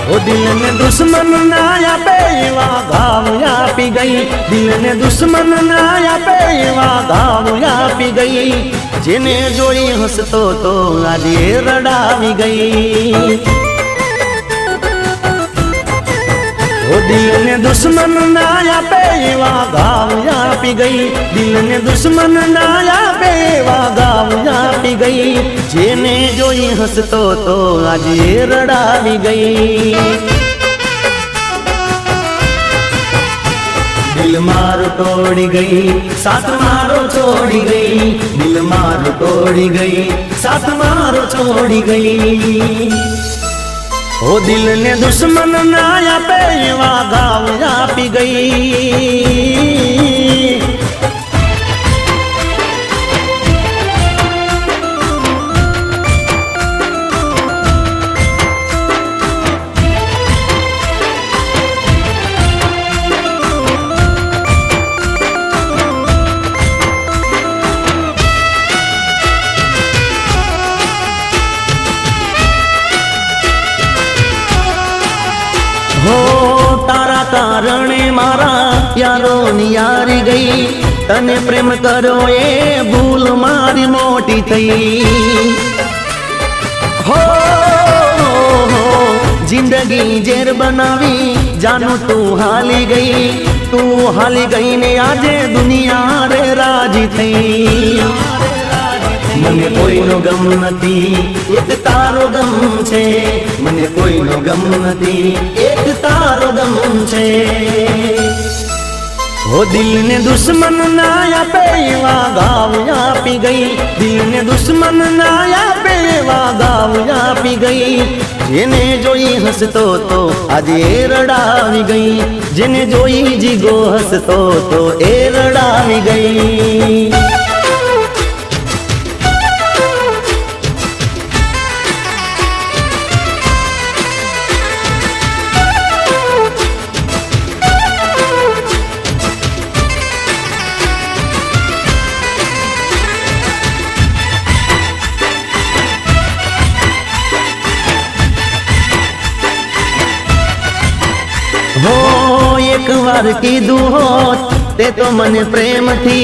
ओ दिल ने दुश्मन ना आपे एवा घाव आपी गई, दिल ने दुश्मन ना आपे एवा घाव आपी गई। जेने जोई हसतो तो आज ये रडावी गई। ओ दिल ने दुश्मन ना आपे एवा घाव आपी गई, दिल ने दुश्मन ना आपे एवा घाव आपी गई। जेने जोई हसतो तो आज ये रडावी गई। दिल मारो तोड़ी गई, साथ मारो छोड़ी गई, दिल मारो तोड़ी गई, साथ मारो छोड़ी गई। ओ दिल ने दुश्मन ना आपे एवा घाव आपी गई। हो तारा कारणे मारा यारो नियारी गई, तने प्रेम करो ये भूल मारी मोटी थई। हो जिंदगी जेर बनावी जानू तू हाली गई ने आजे दुनिया रे राजी थई। मने कोई नो गम नथी एक तारो गम छे, मने कोई नो गम नथी एक तारो गम छे। ओ दिल ने दुश्मन ना आपे एवा घाव आपी गई, दिल ने दुश्मन ना आपे एवा घाव आपी गई। जेने जोई हसतो तो आज ए रडावी गई, जेने जोई जीगो हसतो तो ए रडावी गई। हो एक बार कीधु होत ते तो मने प्रेम थी,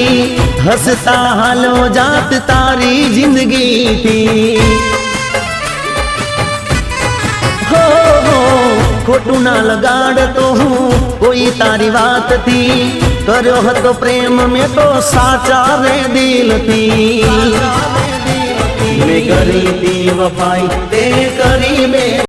हसता हालो जात तारी जिंदगी थी। हो खोटू ना लगाड़ तो हूँ कोई तारी बात थी, करो हतो प्रेम में तो साचा रे दिल थी। मैं करी थी वफाई ते